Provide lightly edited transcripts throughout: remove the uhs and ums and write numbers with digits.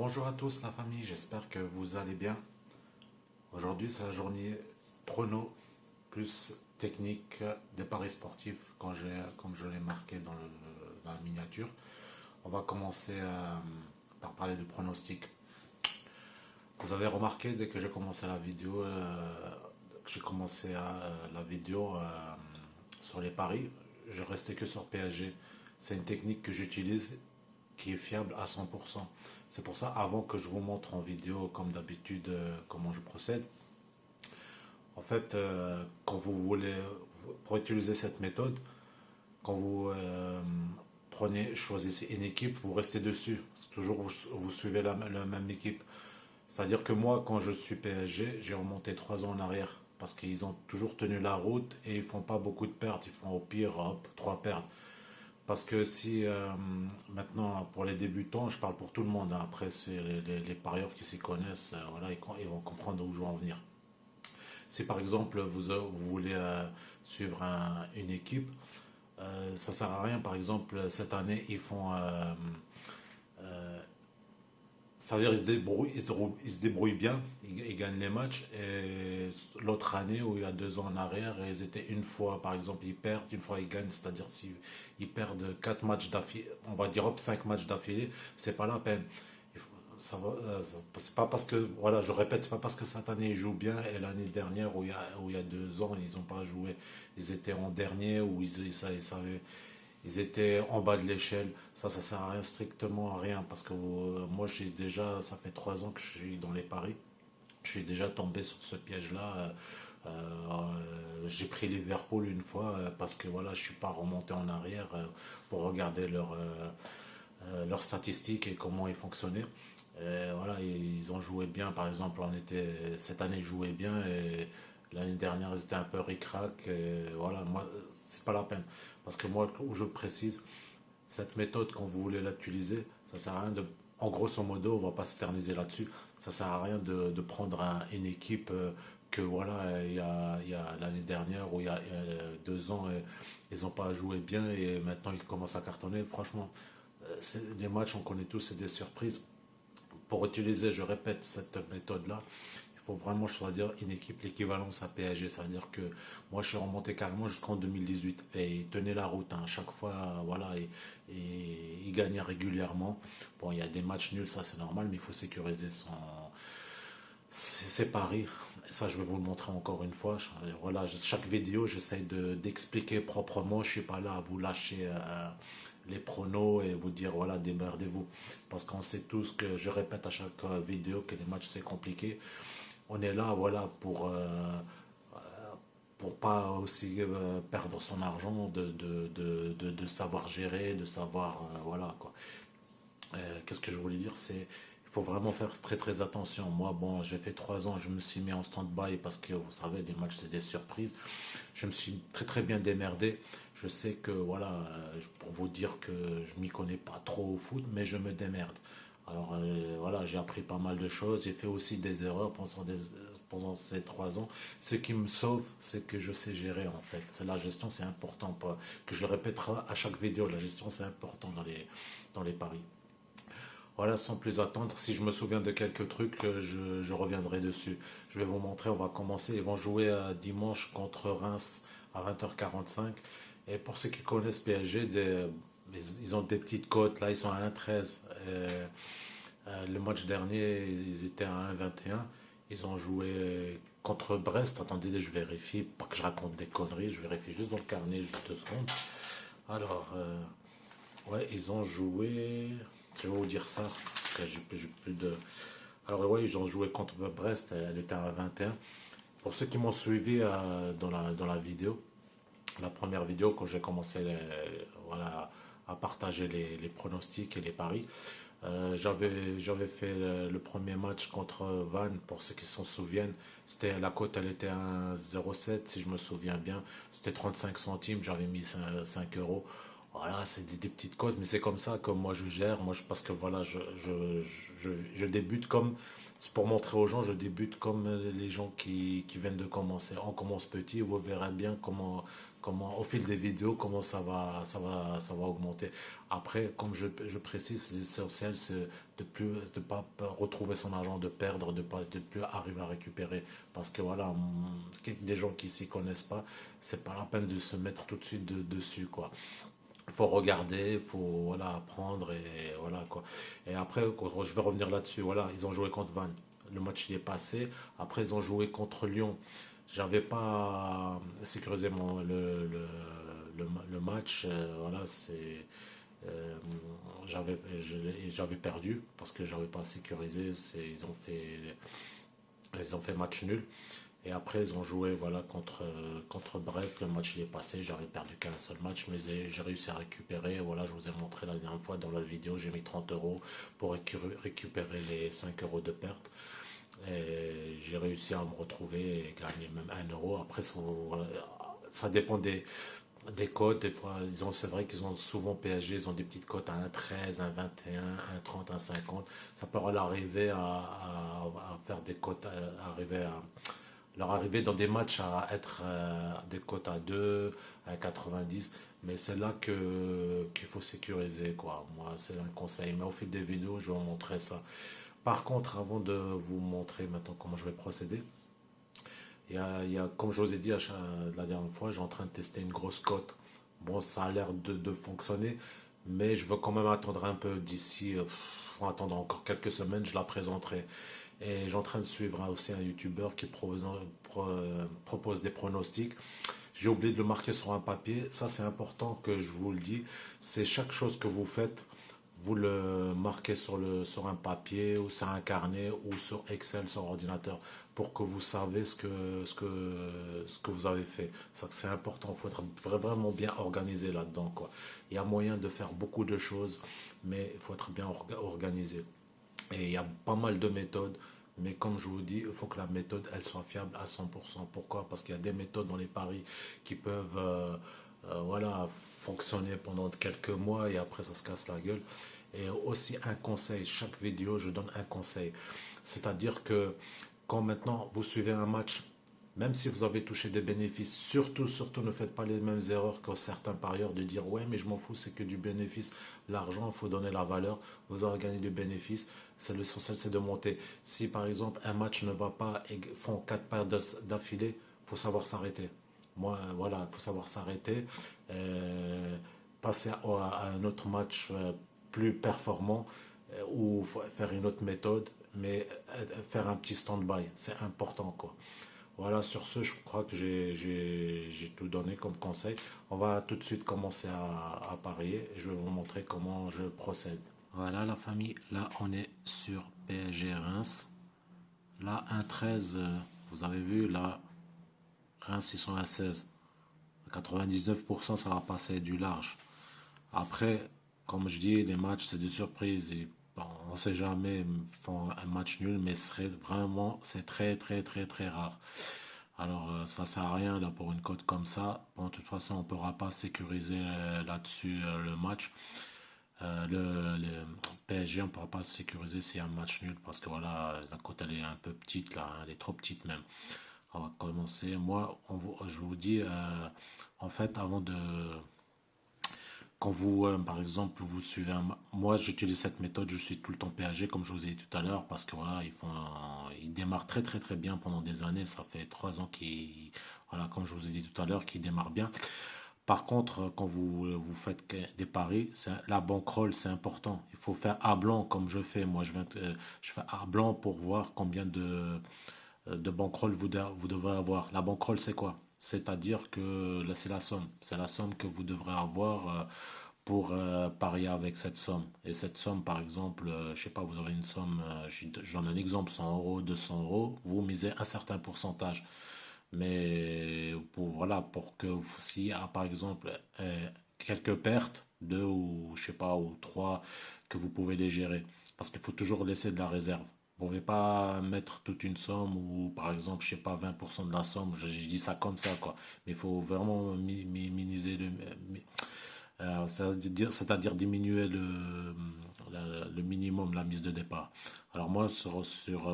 Bonjour à tous la famille, j'espère que vous allez bien. Aujourd'hui c'est la journée prono plus technique des paris sportifs comme je l'ai marqué dans la miniature. On va commencer par parler de pronostics. Vous avez remarqué dès que j'ai commencé la vidéo, sur les paris, je restais que sur PSG. C'est une technique que j'utilise qui est fiable à 100%. C'est pour ça, avant que je vous montre en vidéo, comme d'habitude, comment je procède, en fait, quand vous voulez, pour utiliser cette méthode, quand vous choisissez une équipe, vous restez dessus. Toujours, vous suivez la même équipe. C'est-à-dire que moi, quand je suis PSG, j'ai remonté 3 ans en arrière. Parce qu'ils ont toujours tenu la route et ils font pas beaucoup de pertes. Ils font au pire, hop, 3 pertes. Parce que si maintenant, pour les débutants, je parle pour tout le monde, hein. Après c'est les parieurs qui s'y connaissent, voilà, ils vont comprendre où je veux en venir. Si par exemple vous voulez suivre une équipe, ça sert à rien. Par exemple, cette année, euh, ça veut dire ils se débrouillent bien, ils gagnent les matchs. Et l'autre année, où il y a 2 ans en arrière, ils étaient une fois, par exemple, ils perdent, une fois ils gagnent. C'est-à-dire s'ils perdent 4 matchs d'affilée, on va dire hop, 5 matchs d'affilée, c'est pas la peine. C'est pas parce que, voilà, je répète, c'est pas parce que cette année ils jouent bien et l'année dernière, où il y a 2 ans, ils n'ont pas joué, ils étaient en dernier, ou ils étaient en bas de l'échelle. Ça sert à rien, strictement à rien, parce que moi, ça fait 3 ans que je suis dans les paris. Je suis déjà tombé sur ce piège-là. J'ai pris Liverpool une fois, parce que voilà, je suis pas remonté en arrière pour regarder leurs statistiques et comment ils fonctionnaient. Et voilà, ils ont joué bien. Par exemple, cette année, ils jouaient bien, et l'année dernière, ils étaient un peu ric-rac. Et voilà, moi, c'est pas la peine. Parce que moi, je précise, cette méthode, quand vous voulez l'utiliser, ça sert à rien de. En grosso modo, on va pas s'éterniser là-dessus. Ça sert à rien de prendre une équipe que voilà, il y a l'année dernière, ou il y a 2 ans, ils n'ont pas joué bien et maintenant ils commencent à cartonner. Franchement, les matchs, on connaît tous, c'est des surprises. Pour utiliser, je répète, cette méthode-là, il faut vraiment choisir une équipe l'équivalence à PSG. C'est-à-dire que moi, je suis remonté carrément jusqu'en 2018 et il tenait la route, hein. À chaque fois, voilà, et il gagnait régulièrement. Bon, il y a des matchs nuls, ça c'est normal, mais il faut sécuriser ses paris. Et ça, je vais vous le montrer encore une fois. Voilà, chaque vidéo, j'essaye d'expliquer proprement. Je ne suis pas là à vous lâcher les pronos et vous dire voilà, démerdez-vous. Parce qu'on sait tous que je répète à chaque vidéo que les matchs c'est compliqué. On est là, voilà, pour pas aussi perdre son argent, de savoir gérer, de savoir, voilà quoi. Qu'est-ce que je voulais dire, c'est il faut vraiment faire très très attention. Moi, bon, j'ai fait 3 ans, je me suis mis en stand-by parce que vous savez, les matchs c'est des surprises. Je me suis très très bien démerdé. Je sais que voilà, pour vous dire que je m'y connais pas trop au foot, mais je me démerde. Alors voilà, j'ai appris pas mal de choses. J'ai fait aussi des erreurs pendant ces 3 ans. Ce qui me sauve, c'est que je sais gérer en fait. C'est la gestion, c'est important. Pas, que je le répéterai à chaque vidéo. La gestion, c'est important dans les paris. Voilà, sans plus attendre, si je me souviens de quelques trucs, je reviendrai dessus. Je vais vous montrer, on va commencer. Ils vont jouer dimanche contre Reims à 20h45. Et pour ceux qui connaissent PSG, ils ont des petites cotes. Là, ils sont à 1,13. Le match dernier, ils étaient à 1,21. Ils ont joué contre Brest. Attendez, je vérifie, pas que je raconte des conneries. Je vérifie juste dans le carnet, juste 2 secondes. Alors, ouais, ils ont joué. Je vais vous dire ça, parce que j'ai plus de. Alors, ouais, ils ont joué contre Brest, elle était à 21. Pour ceux qui m'ont suivi dans la vidéo, la première vidéo, quand j'ai commencé voilà, à partager les pronostics et les paris, j'avais fait le premier match contre Vannes, pour ceux qui s'en souviennent. La cote, elle était à 1,07 si je me souviens bien. C'était 35 centimes, j'avais mis 5 euros. Voilà, c'est des petites cotes, mais c'est comme ça que moi je gère. Parce que voilà, je débute comme C'est pour montrer aux gens, je débute comme les gens qui viennent de commencer. On commence petit, vous verrez bien comment au fil des vidéos, comment ça va augmenter. Après, comme je précise, l'essentiel, c'est de pas retrouver son argent, de perdre, de plus arriver à récupérer. Parce que voilà, des gens qui s'y connaissent pas, c'est pas la peine de se mettre tout de suite dessus, quoi. Il faut regarder, il faut voilà, apprendre et voilà quoi. Et après, je vais revenir là-dessus. Voilà, ils ont joué contre Vannes. Le match y est passé. Après, ils ont joué contre Lyon. J'avais pas sécurisé le match. Voilà, c'est euh, j'avais perdu parce que j'avais pas sécurisé. Ils ont fait match nul. Et après, ils ont joué voilà, contre Brest. Le match il est passé. J'avais perdu qu'un seul match, mais j'ai réussi à récupérer. Voilà, je vous ai montré la dernière fois dans la vidéo. J'ai mis 30 euros pour récupérer les 5 euros de perte. Et j'ai réussi à me retrouver et gagner même 1 euro. Après, voilà, ça dépend des cotes. Des fois, c'est vrai qu'ils ont souvent PSG, ils ont des petites cotes à 1,13, 1,21, 1,30, 1,50. Ça peut leur arriver à faire des cotes, leur arriver dans des matchs à être des cotes à 2, à 90. Mais c'est là qu'il faut sécuriser, quoi. Moi, c'est un conseil. Mais au fil des vidéos, je vais vous montrer ça. Par contre, avant de vous montrer maintenant comment je vais procéder, comme je vous ai dit la dernière fois, j'ai en train de tester une grosse cote. Bon, ça a l'air de fonctionner, mais je veux quand même attendre un peu d'ici, faut attendre encore quelques semaines, je la présenterai. Et j'ai en train de suivre aussi un YouTuber qui propose des pronostics. J'ai oublié de le marquer sur un papier. Ça, c'est important que je vous le dis. C'est chaque chose que vous faites, vous le marquez sur un papier ou sur un carnet ou sur Excel, sur ordinateur, pour que vous savez ce que vous avez fait. Ça, c'est important. Il faut être vraiment bien organisé là-dedans, quoi. Il y a moyen de faire beaucoup de choses, mais il faut être bien organisé. Et il y a pas mal de méthodes, mais comme je vous dis, il faut que la méthode elle soit fiable à 100%. Pourquoi? Parce qu'il y a des méthodes dans les paris qui peuvent voilà, fonctionner pendant quelques mois et après ça se casse la gueule. Et aussi un conseil, chaque vidéo je donne un conseil. C'est-à-dire que quand maintenant vous suivez un match, même si vous avez touché des bénéfices, surtout ne faites pas les mêmes erreurs que certains parieurs de dire ouais mais je m'en fous c'est que du bénéfice. L'argent, il faut donner la valeur, vous aurez gagné du bénéfice, c'est l'essentiel c'est de monter. Si par exemple un match ne va pas et font 4 paires d'affilée, il faut savoir s'arrêter. Moi voilà, il faut savoir s'arrêter, passer à un autre match plus performant ou faire une autre méthode, mais faire un petit stand-by, c'est important quoi. Voilà, sur ce, je crois que j'ai tout donné comme conseil. On va tout de suite commencer à parier et je vais vous montrer comment je procède. Voilà la famille, là on est sur PSG Reims. Là 1,13, vous avez vu, là Reims ils sont à 16. À 99% ça va passer du large. Après, comme je dis, les matchs c'est des surprises. Bon, on ne sait jamais, ils font un match nul, mais c'est très très très très rare. Alors, ça sert à rien là pour une cote comme ça. Bon, de toute façon, on ne pourra pas sécuriser là-dessus le match. Le PSG, on ne pourra pas sécuriser s'il y a un match nul parce que voilà, la cote elle est un peu petite là, elle est trop petite même. On va commencer. Moi, je vous dis, en fait, avant de, quand vous, par exemple, vous suivez moi, j'utilise cette méthode, je suis tout le temps PAG, comme je vous ai dit tout à l'heure, parce que voilà, ils démarrent très très très bien pendant des années. Ça fait 3 ans voilà, comme je vous ai dit tout à l'heure, qu'ils démarrent bien. Par contre, quand vous faites des paris, la bankroll, c'est important. Il faut faire à blanc comme je fais. Moi, je fais à blanc pour voir combien de bankroll vous devrez avoir. La bankroll, c'est quoi? C'est-à-dire que là, c'est la somme. C'est la somme que vous devrez avoir pour parier avec cette somme. Et cette somme, par exemple, je sais pas, vous aurez une somme, j'en ai un exemple, 100 euros, 200 euros, vous misez un certain pourcentage. Mais voilà, pour que s'il y a par exemple quelques pertes, deux ou je sais pas, ou trois, que vous pouvez les gérer. Parce qu'il faut toujours laisser de la réserve. Vous ne pouvez pas mettre toute une somme ou par exemple, je sais pas, 20% de la somme. Je dis ça comme ça, quoi. Mais il faut vraiment minimiser C'est-à-dire diminuer le minimum, la mise de départ. Alors moi,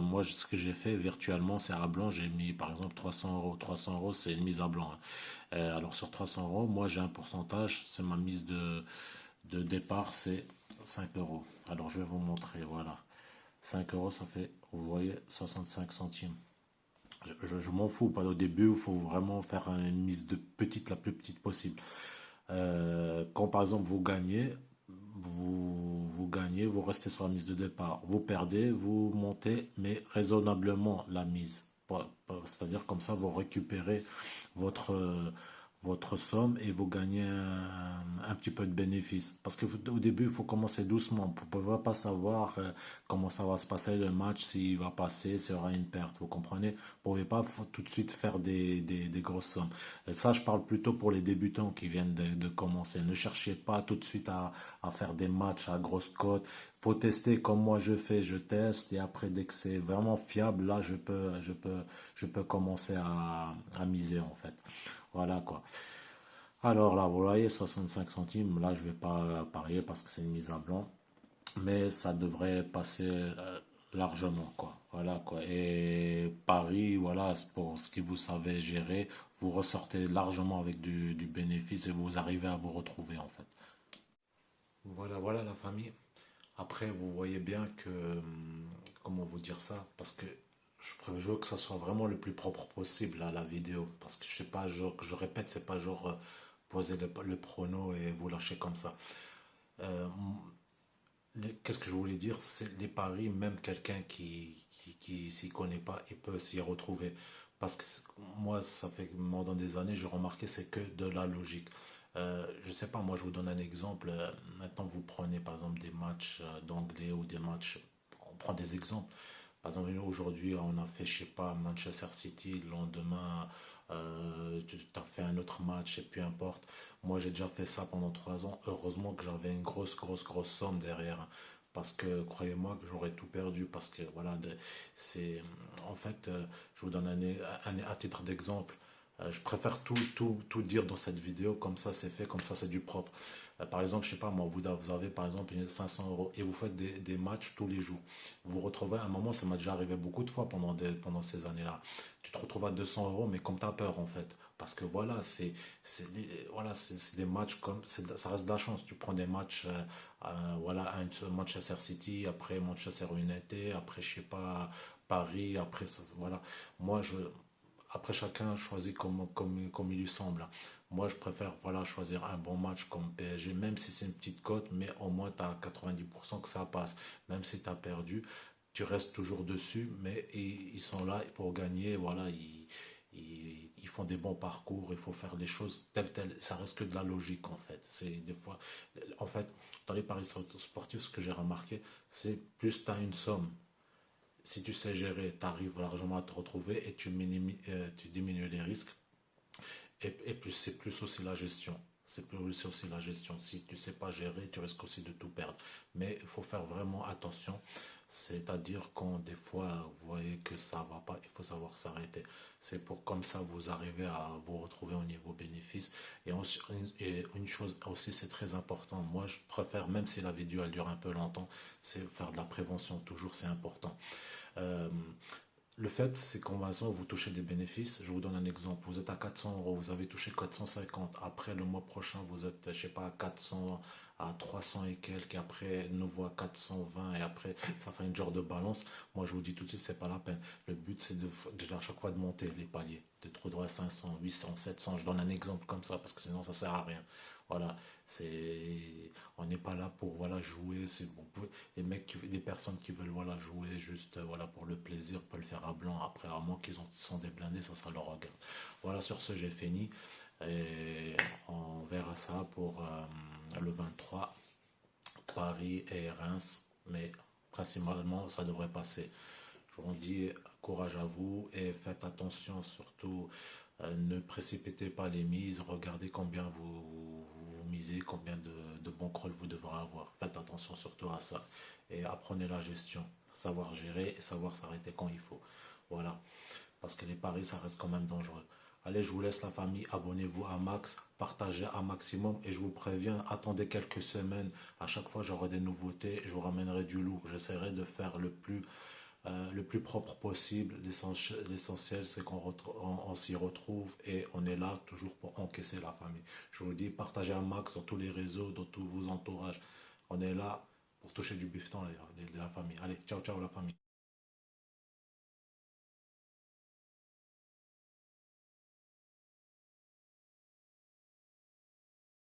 moi, ce que j'ai fait virtuellement, c'est à blanc, j'ai mis par exemple 300 euros. 300 euros, c'est une mise à blanc, hein. Alors sur 300 euros, moi j'ai un pourcentage, c'est ma mise de départ, c'est 5 euros. Alors je vais vous montrer, voilà. 5 euros, ça fait, vous voyez, 65 centimes. Je m'en fous, pas au début, il faut vraiment faire une mise de petite, la plus petite possible. Quand par exemple vous gagnez, vous restez sur la mise de départ. Vous perdez, vous montez, mais raisonnablement la mise. C'est-à-dire comme ça, vous récupérez votre, votre somme et vous gagnez un petit peu de bénéfice. Parce qu'au début, il faut commencer doucement. Vous ne pouvez pas savoir comment ça va se passer le match, s'il va passer, s'il y aura une perte. Vous comprenez? Vous ne pouvez pas tout de suite faire des grosses sommes. Et ça, je parle plutôt pour les débutants qui viennent de commencer. Ne cherchez pas tout de suite à faire des matchs à grosse cote. Faut tester comme moi je fais, je teste et après dès que c'est vraiment fiable, là je peux commencer à miser en fait. Voilà quoi. Alors là, vous voyez, 65 centimes, là je vais pas parier parce que c'est une mise à blanc, mais ça devrait passer largement quoi. Voilà quoi. Et Paris, voilà, c'est pour ce que vous savez gérer, vous ressortez largement avec du bénéfice et vous arrivez à vous retrouver en fait. Voilà, voilà la famille. Après, vous voyez bien que, comment vous dire ça, parce que je veux que ça soit vraiment le plus propre possible à la vidéo, parce que je sais pas, genre, je répète, c'est pas genre poser le prono et vous lâcher comme ça. Euh, Qu'est-ce que je voulais dire, c'est les paris, même quelqu'un qui s'y connaît pas, il peut s'y retrouver. Parce que moi, ça fait pendant des années, j'ai remarqué, c'est que de la logique. Je sais pas, moi je vous donne un exemple. Maintenant, vous prenez par exemple des matchs d'anglais ou des matchs, on prend des exemples. Par exemple, aujourd'hui, on a fait, je sais pas, Manchester City, le lendemain, tu as fait un autre match et peu importe. Moi, j'ai déjà fait ça pendant 3 ans. Heureusement que j'avais une grosse somme derrière, hein. Parce que croyez-moi que j'aurais tout perdu. Parce que voilà, c'est en fait, je vous donne à titre d'exemple. Je préfère tout dire dans cette vidéo, comme ça c'est fait, comme ça c'est du propre. Par exemple, je sais pas moi, vous avez par exemple 500 euros et vous faites des matchs tous les jours. Vous vous retrouvez à un moment, ça m'a déjà arrivé beaucoup de fois pendant ces années-là. Tu te retrouves à 200 euros, mais comme tu as peur en fait. Parce que voilà, voilà, c'est des matchs comme, ça reste de la chance. Tu prends des matchs, voilà, Manchester City, après Manchester United, après je sais pas, Paris, après, voilà. Moi, après, chacun choisit comme il lui semble. Moi, je préfère voilà, choisir un bon match comme PSG, même si c'est une petite cote, mais au moins tu as 90% que ça passe. Même si tu as perdu, tu restes toujours dessus, mais ils sont là pour gagner. Voilà, ils font des bons parcours, il faut faire les choses telles. Ça reste que de la logique, en fait. C'est des fois, en fait, dans les paris sportifs, ce que j'ai remarqué, c'est plus tu as une somme, si tu sais gérer, tu arrives largement à te retrouver et tu diminues les risques. Et plus c'est plus aussi la gestion. C'est plus aussi la gestion. Si tu ne sais pas gérer, tu risques aussi de tout perdre. Mais il faut faire vraiment attention. C'est-à-dire quand des fois vous voyez que ça ne va pas, il faut savoir s'arrêter. C'est pour comme ça vous arrivez à vous retrouver au niveau bénéfice. Et une chose aussi, c'est très important. Moi, je préfère, même si la vidéo elle dure un peu longtemps, c'est faire de la prévention toujours, c'est important. Euh, le fait, c'est qu'en maçon, vous touchez des bénéfices. Je vous donne un exemple. Vous êtes à 400 euros, vous avez touché 450. Après, le mois prochain, vous êtes, je sais pas, à 400, à 300 et quelques. Et après, nouveau à 420. Et après, ça fait une genre de balance. Moi, je vous dis tout de suite, c'est pas la peine. Le but, c'est à chaque fois de monter les paliers. De trouver à 500, 800, 700. Je donne un exemple comme ça parce que sinon, ça sert à rien. Voilà. On n'est pas là pour voilà, jouer. Les mecs, les personnes qui veulent voilà, jouer juste voilà, pour le plaisir peuvent le faire à blanc. Après, à moins qu'ils sont des blindés, ça sera leur regard. Voilà, sur ce, j'ai fini. Et on verra ça pour le 23, Paris et Reims. Mais principalement, ça devrait passer. Je vous dis courage à vous et faites attention surtout. Ne précipitez pas les mises. Regardez combien vous misez, combien de bons crolls vous devrez avoir. Faites attention surtout à ça. Et apprenez la gestion. Savoir gérer et savoir s'arrêter quand il faut. Voilà. Parce que les paris, ça reste quand même dangereux. Allez, je vous laisse la famille, abonnez-vous à max, partagez un maximum et je vous préviens, attendez quelques semaines. À chaque fois, j'aurai des nouveautés, je vous ramènerai du lourd. J'essaierai de faire le plus propre possible. L'essentiel, c'est on s'y retrouve et on est là toujours pour encaisser la famille. Je vous dis, partagez un max dans tous les réseaux, dans tous vos entourages. On est là pour toucher du bifton, la famille. Allez, ciao, ciao la famille.